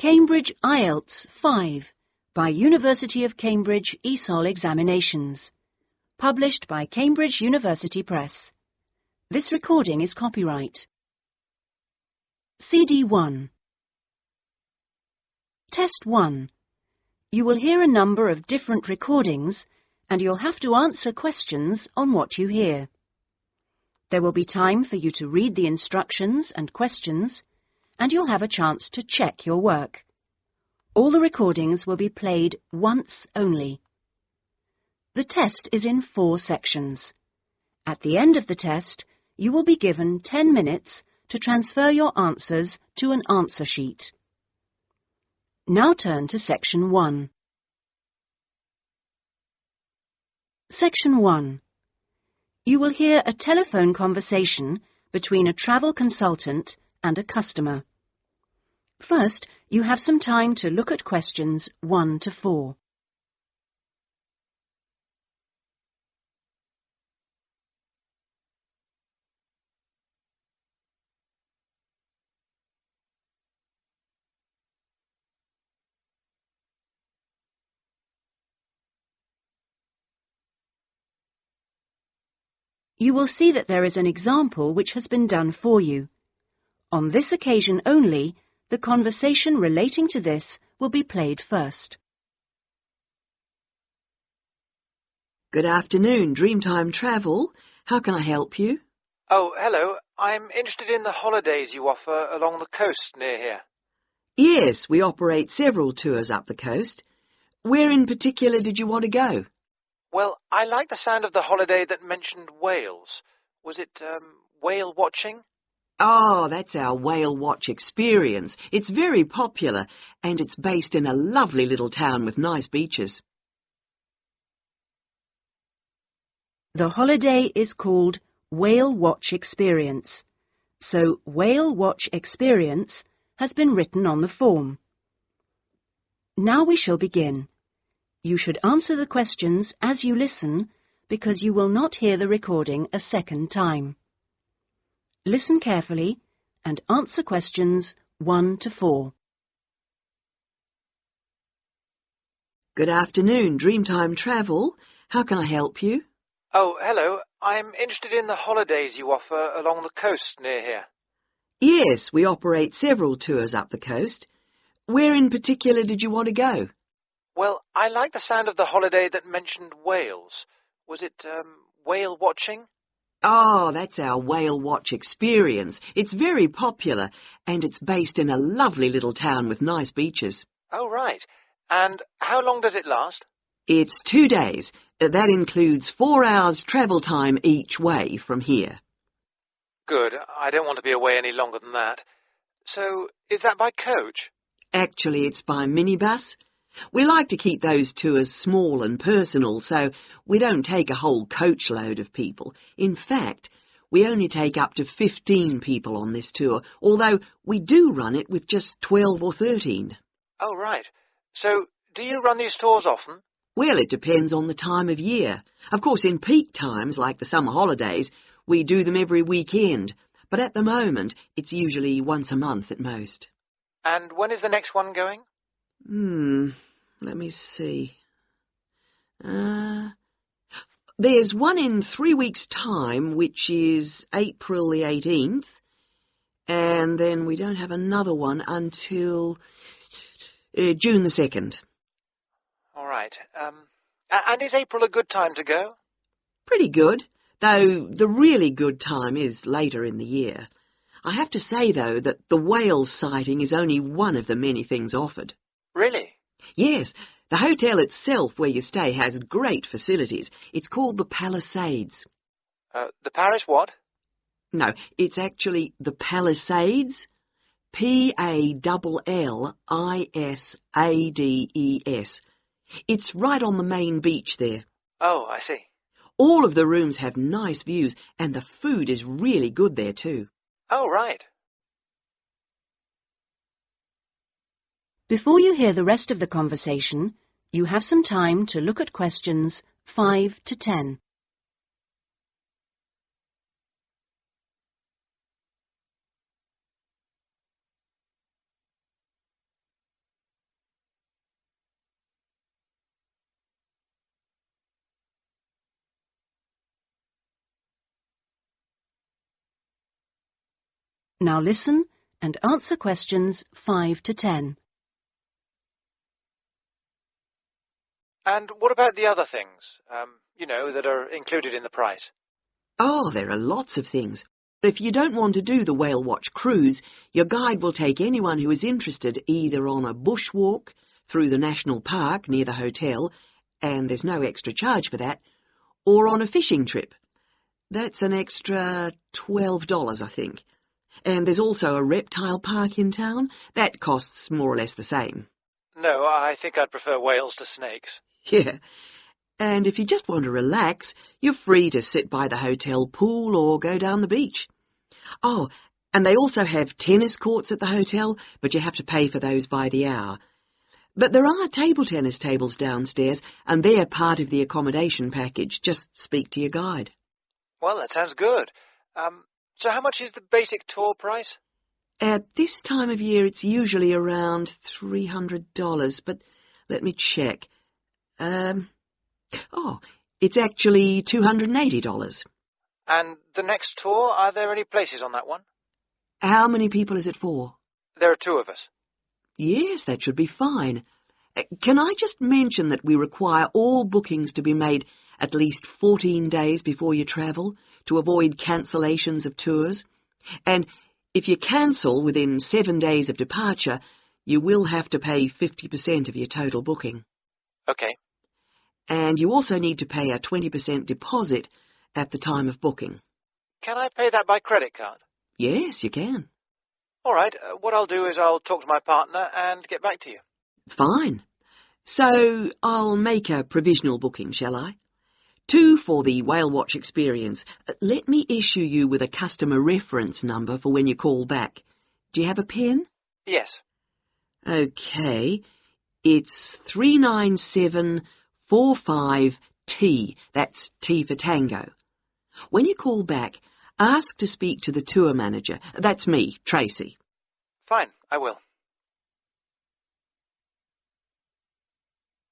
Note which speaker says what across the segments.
Speaker 1: Cambridge IELTS 5 by University of Cambridge ESOL Examinations. Published by Cambridge University Press. This recording is copyright. CD 1. Test 1. You will hear a number of different recordings and you'll have to answer questions on what you hear. There will be time for you to read the instructions and questions, and you'll have a chance to check your work. All the recordings will be played once only. The test is in 4 sections. At the end of the test, you will be given 10 minutes to transfer your answers to an answer sheet. Now turn to Section 1. Section 1. You will hear a telephone conversation between a travel consultant and a customer. First, you have some time to look at questions 1 to 4. You will see that there is an example which has been done for you. On this occasion only, the conversation relating to this will be played first.
Speaker 2: Good afternoon, Dreamtime Travel. How can I help you?
Speaker 3: Oh, hello. I'm interested in the holidays you offer along the coast near here.
Speaker 2: Yes, we operate several tours up the coast. Where in particular did you want to go?
Speaker 3: Well, I like the sound of the holiday that mentioned whales. Was it whale watching?
Speaker 2: Oh, that's our whale watch experience. It's very popular, and it's based in a lovely little town with nice beaches.
Speaker 1: The holiday is called Whale Watch Experience, so Whale Watch Experience has been written on the form. Now we shall begin. You should answer the questions as you listen because you will not hear the recording a second time. Listen carefully and answer questions 1 to 4.
Speaker 2: Good afternoon, Dreamtime Travel. How can I help you?
Speaker 3: Oh, hello. I'm interested in the holidays you offer along the coast near here.
Speaker 2: Yes, we operate several tours up the coast. Where in particular did you want to go?
Speaker 3: Well, I like the sound of the holiday that mentioned whales. Was it whale watching?
Speaker 2: Oh, that's our whale watch experience. It's very popular, and it's based in a lovely little town with nice beaches.
Speaker 3: Oh, right. And how long does it last?
Speaker 2: It's 2 days. That includes 4 hours travel time each way from here.
Speaker 3: Good. I don't want to be away any longer than that. So, is that by coach?
Speaker 2: Actually, it's by minibus. We like to keep those tours small and personal, so we don't take a whole coachload of people. In fact, we only take up to 15 people on this tour, although we do run it with just 12 or 13.
Speaker 3: Oh, right. So, do you run these tours often?
Speaker 2: Well, it depends on the time of year. Of course, in peak times, like the summer holidays, we do them every weekend, but at the moment, it's usually once a month at most.
Speaker 3: And when is the next one going?
Speaker 2: Let me see. There's one in 3 weeks' time, which is April the 18th, and then we don't have another one until June the 2nd.
Speaker 3: All right. And is April a good time to go?
Speaker 2: Pretty good, though the really good time is later in the year. I have to say, though, that the whale sighting is only one of the many things offered.
Speaker 3: Really?
Speaker 2: Yes, the hotel itself where you stay has great facilities. It's called the Palisades.
Speaker 3: The Paris what?
Speaker 2: No, it's actually the Palisades. Pallissades. It's right on the main beach there.
Speaker 3: Oh, I see.
Speaker 2: All of the rooms have nice views, and the food is really good there too.
Speaker 3: Oh, right.
Speaker 1: Before you hear the rest of the conversation, you have some time to look at questions 5 to 10. Now listen and answer questions 5 to 10.
Speaker 3: And what about the other things, that are included in the price?
Speaker 2: Oh, there are lots of things. If you don't want to do the whale watch cruise, your guide will take anyone who is interested either on a bushwalk through the national park near the hotel, and there's no extra charge for that, or on a fishing trip. That's an extra $12, I think. And there's also a reptile park in town. That costs more or less the same.
Speaker 3: No, I think I'd prefer whales to snakes.
Speaker 2: Yeah. And if you just want to relax, you're free to sit by the hotel pool or go down the beach. Oh, and they also have tennis courts at the hotel, but you have to pay for those by the hour. But there are table tennis tables downstairs, and they're part of the accommodation package. Just speak to your guide.
Speaker 3: Well, that sounds good. So how much is the basic tour price?
Speaker 2: At this time of year, it's usually around $300, but let me check. It's actually $280.
Speaker 3: And the next tour, are there any places on that one?
Speaker 2: How many people is it for?
Speaker 3: There are 2 of us.
Speaker 2: Yes, that should be fine. Can I just mention that we require all bookings to be made at least 14 days before you travel to avoid cancellations of tours? And if you cancel within 7 days of departure, you will have to pay 50% of your total booking.
Speaker 3: Okay.
Speaker 2: And you also need to pay a 20% deposit at the time of booking.
Speaker 3: Can I pay that by credit card?
Speaker 2: Yes, you can.
Speaker 3: All right. What I'll do is I'll talk to my partner and get back to you.
Speaker 2: Fine. So I'll make a provisional booking, shall I? 2 for the whale watch experience. Let me issue you with a customer reference number for when you call back. Do you have a pen?
Speaker 3: Yes.
Speaker 2: Okay. It's 39745T. That's T for Tango. When you call back, ask to speak to the tour manager. That's me, Tracy.
Speaker 3: Fine, I will.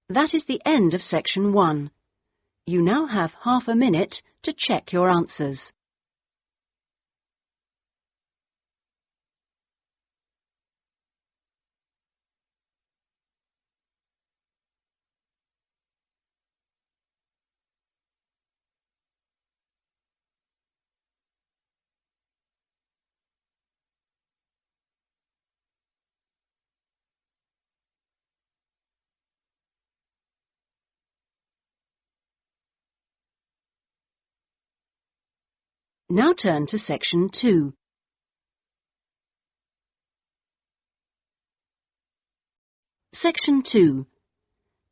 Speaker 1: That is the end of section 1. You now have half a minute to check your answers. Now turn to section 2. Section 2.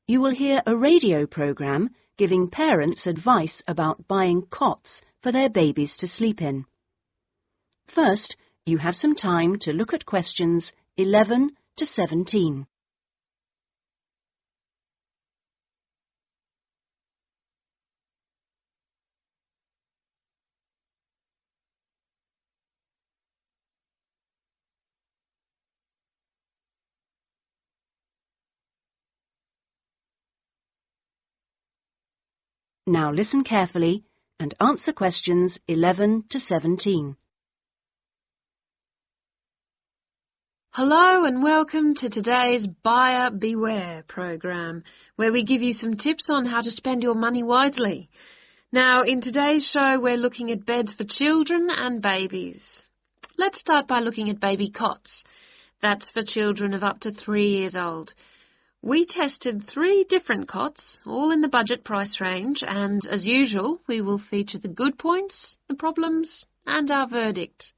Speaker 1: You will hear a radio program giving parents advice about buying cots for their babies to sleep in. First, you have some time to look at questions 11 to 17. Now listen carefully and answer questions 11 to 17.
Speaker 4: Hello and welcome to today's Buyer Beware program, where we give you some tips on how to spend your money wisely. Now, in today's show, we're looking at beds for children and babies. Let's start by looking at baby cots. That's for children of up to 3 years old. We tested 3 different cots, all in the budget price range, and as usual, we will feature the good points, the problems, and our verdict.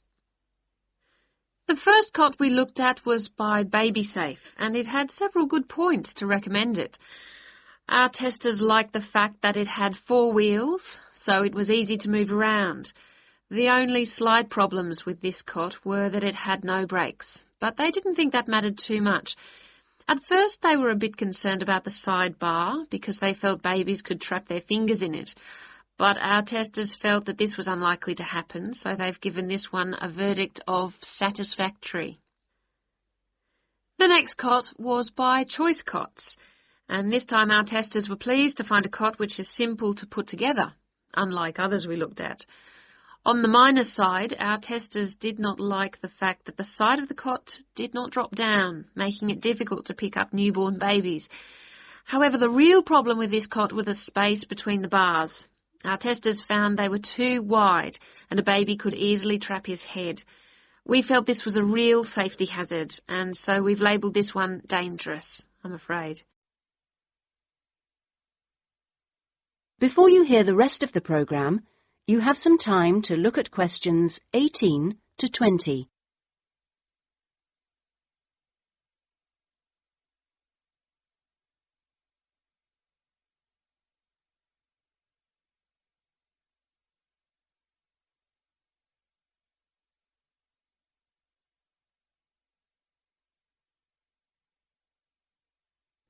Speaker 4: The first cot we looked at was by BabySafe, and it had several good points to recommend it. Our testers liked the fact that it had 4 wheels, so it was easy to move around. The only slight problems with this cot were that it had no brakes, but they didn't think that mattered too much. At first they were a bit concerned about the side bar because they felt babies could trap their fingers in it. But our testers felt that this was unlikely to happen, so they've given this one a verdict of satisfactory. The next cot was by Choice Cots, and this time our testers were pleased to find a cot which is simple to put together, unlike others we looked at. On the minus side, our testers did not like the fact that the side of the cot did not drop down, making it difficult to pick up newborn babies. However, the real problem with this cot was the space between the bars. Our testers found they were too wide and a baby could easily trap his head. We felt this was a real safety hazard, and so we've labelled this one dangerous, I'm afraid.
Speaker 1: Before you hear the rest of the programme, you have some time to look at questions 18 to 20.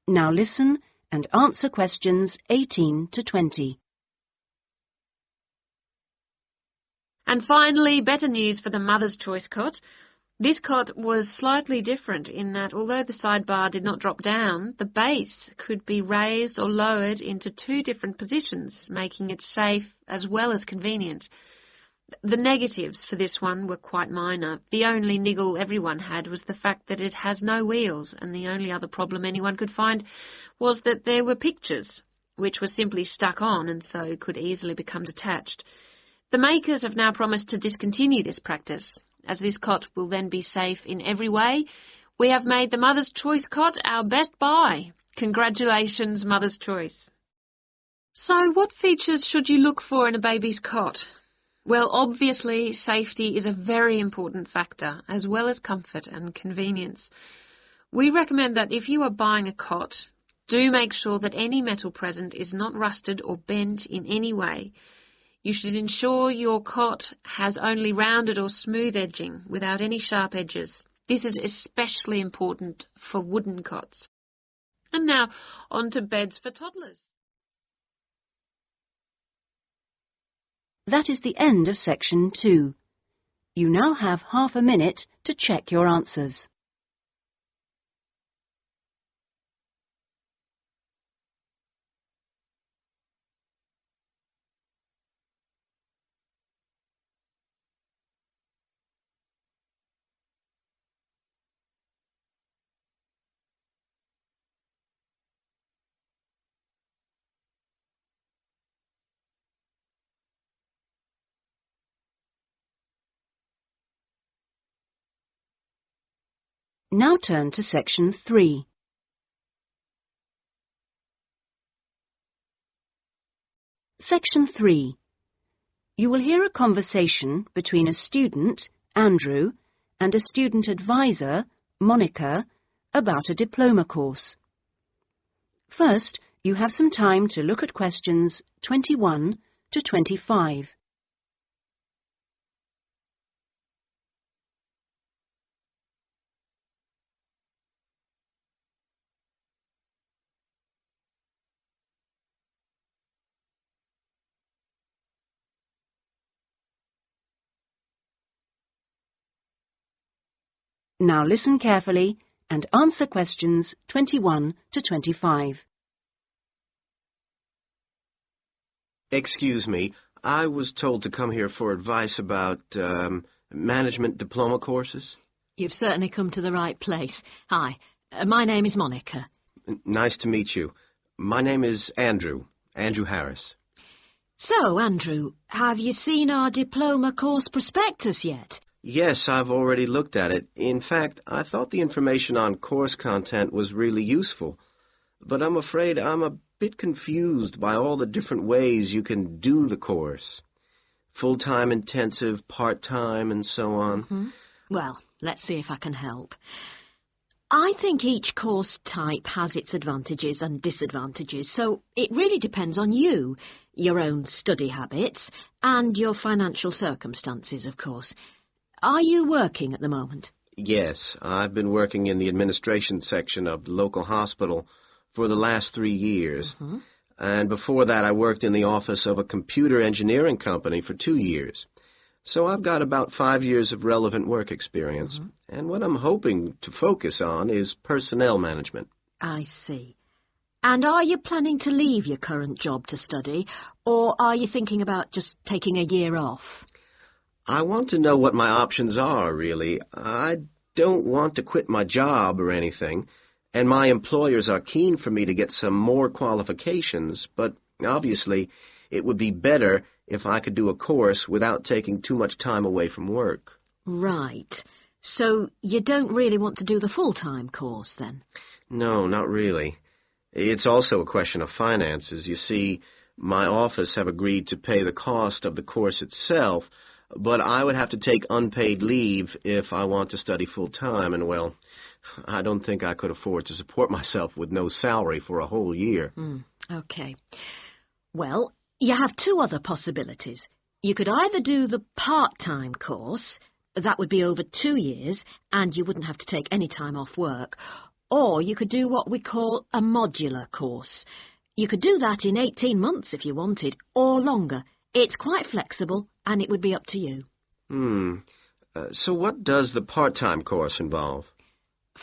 Speaker 1: Now listen and answer questions 18 to 20.
Speaker 4: And finally, better news for the Mother's Choice cot. This cot was slightly different in that although the sidebar did not drop down, the base could be raised or lowered into two different positions, making it safe as well as convenient. The negatives for this one were quite minor. The only niggle everyone had was the fact that it has no wheels, and the only other problem anyone could find was that there were pictures, which were simply stuck on and so could easily become detached. The makers have now promised to discontinue this practice. As this cot will then be safe in every way, we have made the Mother's Choice cot our best buy. Congratulations, Mother's Choice. So what features should you look for in a baby's cot? Well, obviously, safety is a very important factor, as well as comfort and convenience. We recommend that if you are buying a cot, do make sure that any metal present is not rusted or bent in any way. You should ensure your cot has only rounded or smooth edging without any sharp edges. This is especially important for wooden cots. And now, on to beds for toddlers.
Speaker 1: That is the end of section 2. You now have half a minute to check your answers. Now turn to section 3. Section 3. You will hear a conversation between a student, Andrew, and a student advisor, Monica, about a diploma course. First, you have some time to look at questions 21 to 25. Now listen carefully and answer questions 21 to 25.
Speaker 5: Excuse me, I was told to come here for advice about management diploma courses.
Speaker 6: You've certainly come to the right place. Hi, my name is Monica.
Speaker 5: Nice to meet you. My name is Andrew Harris.
Speaker 6: So, Andrew, have you seen our diploma course prospectus yet?
Speaker 5: Yes, I've already looked at it. In fact, I thought the information on course content was really useful. But I'm afraid I'm a bit confused by all the different ways you can do the course. Full-time intensive, part-time, and so on.
Speaker 6: Mm-hmm. Well, let's see if I can help. I think each course type has its advantages and disadvantages, so it really depends on you, your own study habits, and your financial circumstances, of course. Are you working at the moment?
Speaker 5: Yes, I've been working in the administration section of the local hospital for the last 3 years.
Speaker 6: Mm-hmm.
Speaker 5: And before that, I worked in the office of a computer engineering company for 2 years. So I've got about 5 years of relevant work experience.
Speaker 6: Mm-hmm.
Speaker 5: And what I'm hoping to focus on is personnel management.
Speaker 6: I see. And are you planning to leave your current job to study, or are you thinking about just taking a year off?
Speaker 5: I want to know what my options are, really. I don't want to quit my job or anything, and my employers are keen for me to get some more qualifications, but obviously it would be better if I could do a course without taking too much time away from work.
Speaker 6: Right. So you don't really want to do the full-time course, then?
Speaker 5: No, not really. It's also a question of finances. You see, my office have agreed to pay the cost of the course itself, but I would have to take unpaid leave if I want to study full-time, and, well, I don't think I could afford to support myself with no salary for a whole year.
Speaker 6: Okay. Well, you have two other possibilities. You could either do the part-time course, that would be over 2 years, and you wouldn't have to take any time off work, or you could do what we call a modular course. You could do that in 18 months if you wanted, or longer. It's quite flexible, and it would be up to you.
Speaker 5: So what does the part-time course involve?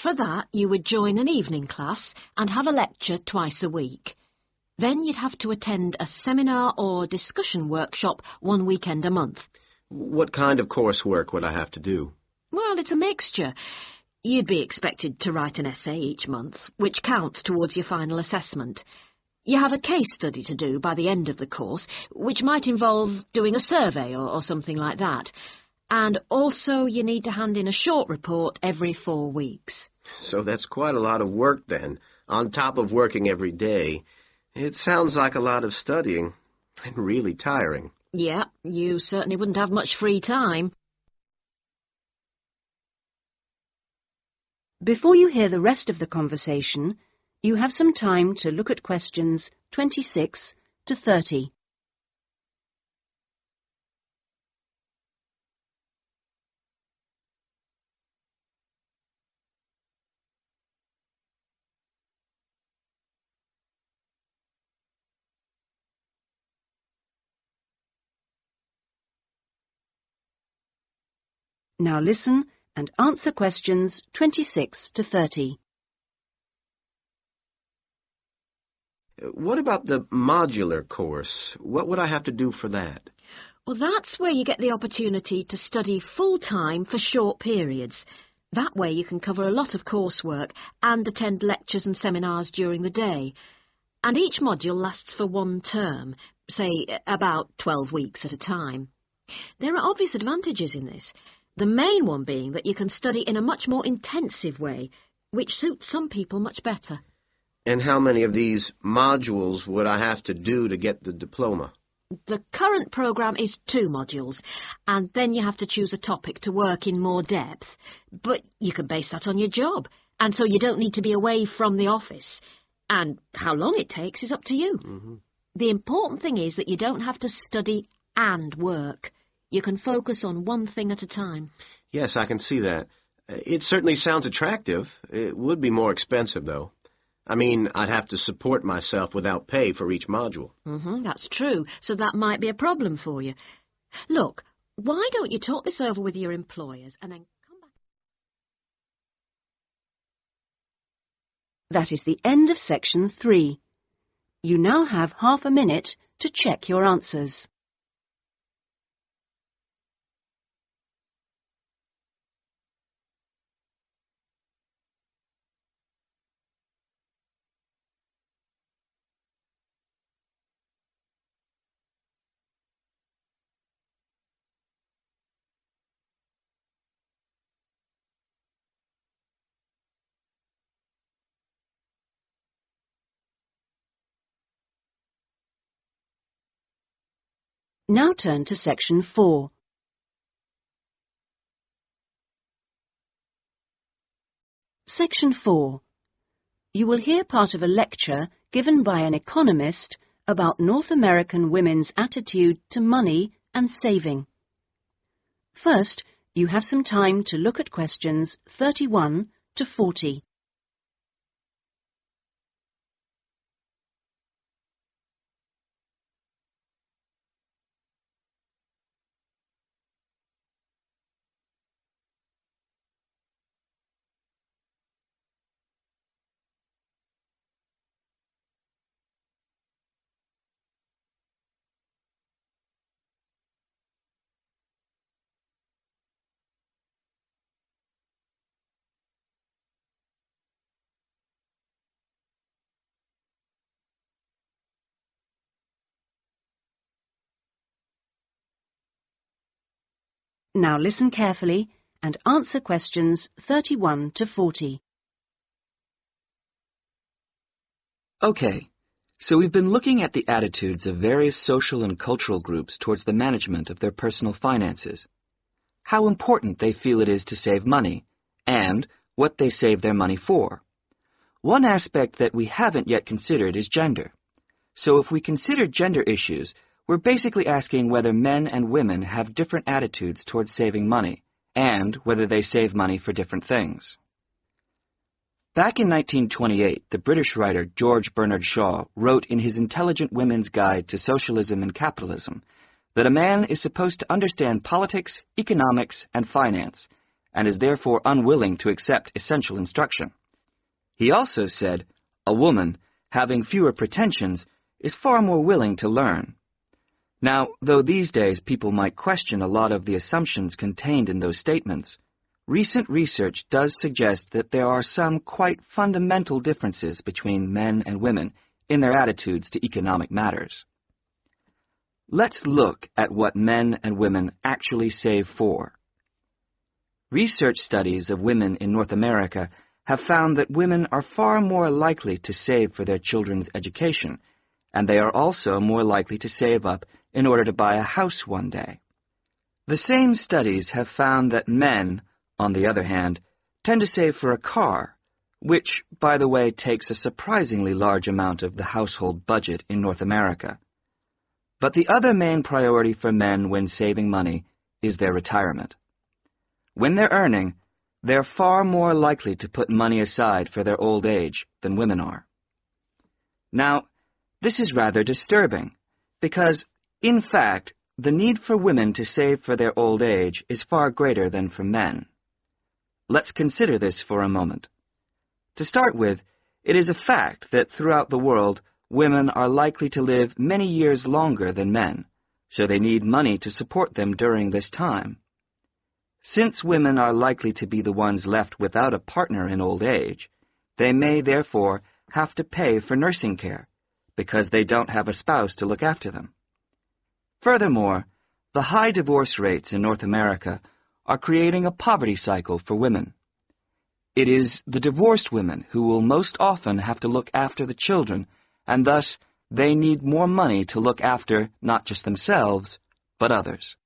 Speaker 6: For that, you would join an evening class and have a lecture twice a week. Then you'd have to attend a seminar or discussion workshop 1 weekend a month.
Speaker 5: What kind of coursework would I have to do?
Speaker 6: Well, it's a mixture. You'd be expected to write an essay each month, which counts towards your final assessment. You have a case study to do by the end of the course, which might involve doing a survey or something like that. And also you need to hand in a short report every 4 weeks.
Speaker 5: So that's quite a lot of work then, on top of working every day. It sounds like a lot of studying, and really tiring.
Speaker 6: Yeah, you certainly wouldn't have much free time.
Speaker 1: Before you hear the rest of the conversation, you have some time to look at questions 26 to 30. Now listen and answer questions 26 to 30.
Speaker 5: What about the modular course? What would I have to do for that?
Speaker 6: Well, that's where you get the opportunity to study full-time for short periods. That way you can cover a lot of coursework and attend lectures and seminars during the day. And each module lasts for 1 term, say about 12 weeks at a time. There are obvious advantages in this. The main one being that you can study in a much more intensive way, which suits some people much better.
Speaker 5: And how many of these modules would I have to do to get the diploma?
Speaker 6: The current programme is 2 modules, and then you have to choose a topic to work in more depth. But you can base that on your job, and so you don't need to be away from the office. And how long it takes is up to you. The important thing is that you don't have to study and work. You can focus on one thing at a time.
Speaker 5: Yes, I can see that. It certainly sounds attractive. It would be more expensive, though. I mean, I'd have to support myself without pay for each module.
Speaker 6: That's true, so that might be a problem for you. Look, why don't you talk this over with your employers and then come back?
Speaker 1: That is the end of section 3. You now have half a minute to check your answers. Now turn to section 4. Section 4. You will hear part of a lecture given by an economist about North American women's attitude to money and saving. First, you have some time to look at questions 31 to 40. Now listen carefully and answer questions 31 to 40.
Speaker 7: Okay, so we've been looking at the attitudes of various social and cultural groups towards the management of their personal finances, how important they feel it is to save money, and what they save their money for. One aspect that we haven't yet considered is gender. So if we consider gender issues, we're basically asking whether men and women have different attitudes towards saving money, and whether they save money for different things. Back in 1928, the British writer George Bernard Shaw wrote in his Intelligent Women's Guide to Socialism and Capitalism that a man is supposed to understand politics, economics, and finance, and is therefore unwilling to accept essential instruction. He also said, a woman, having fewer pretensions, is far more willing to learn. Now, though these days people might question a lot of the assumptions contained in those statements, recent research does suggest that there are some quite fundamental differences between men and women in their attitudes to economic matters. Let's look at what men and women actually save for. Research studies of women in North America have found that women are far more likely to save for their children's education, and they are also more likely to save up in order to buy a house one day. The same studies have found that men, on the other hand, tend to save for a car, which, by the way, takes a surprisingly large amount of the household budget in North America. But the other main priority for men when saving money is their retirement. When they're earning, they're far more likely to put money aside for their old age than women are. Now, this is rather disturbing, because, in fact, the need for women to save for their old age is far greater than for men. Let's consider this for a moment. To start with, it is a fact that throughout the world, women are likely to live many years longer than men, so they need money to support them during this time. Since women are likely to be the ones left without a partner in old age, they may therefore have to pay for nursing care, because they don't have a spouse to look after them. Furthermore, the high divorce rates in North America are creating a poverty cycle for women. It is the divorced women who will most often have to look after the children, and thus they need more money to look after not just themselves, but others.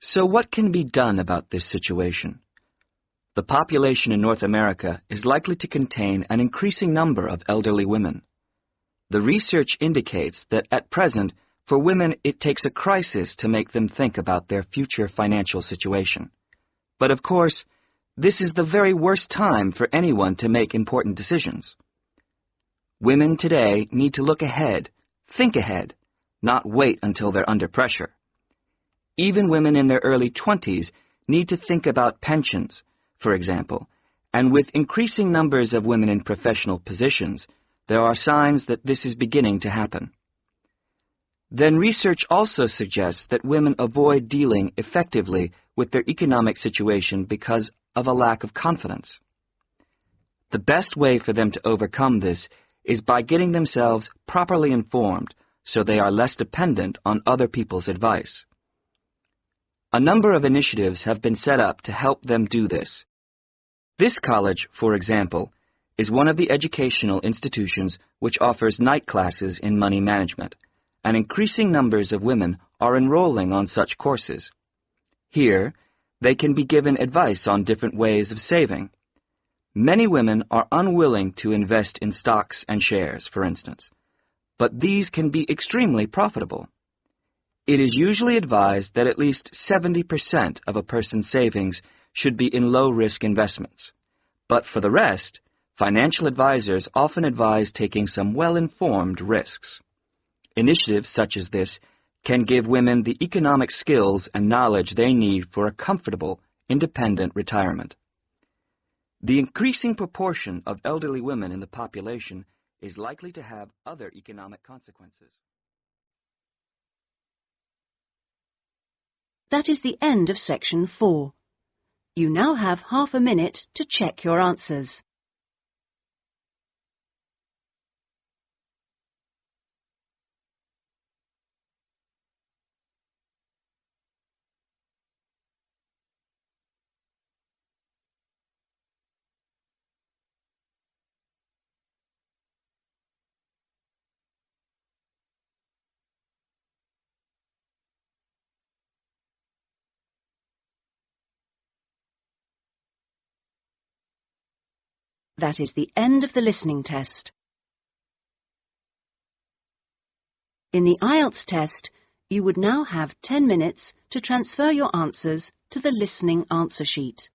Speaker 7: So what can be done about this situation? The population in North America is likely to contain an increasing number of elderly women. The research indicates that at present, for women, it takes a crisis to make them think about their future financial situation. But of course, this is the very worst time for anyone to make important decisions. Women today need to look ahead, think ahead, not wait until they're under pressure. Even women in their early 20s need to think about pensions, for example, and with increasing numbers of women in professional positions, there are signs that this is beginning to happen. Then research also suggests that women avoid dealing effectively with their economic situation because of a lack of confidence. The best way for them to overcome this is by getting themselves properly informed so they are less dependent on other people's advice. A number of initiatives have been set up to help them do this. This college, for example, is one of the educational institutions which offers night classes in money management, and increasing numbers of women are enrolling on such courses. Here, they can be given advice on different ways of saving. Many women are unwilling to invest in stocks and shares, for instance, but these can be extremely profitable. It is usually advised that at least 70% of a person's savings should be in low-risk investments. But for the rest, financial advisors often advise taking some well-informed risks. Initiatives such as this can give women the economic skills and knowledge they need for a comfortable, independent retirement. The increasing proportion of elderly women in the population is likely to have other economic consequences.
Speaker 1: That is the end of section 4. You now have half a minute to check your answers. That is the end of the listening test. In the IELTS test, you would now have 10 minutes to transfer your answers to the listening answer sheet.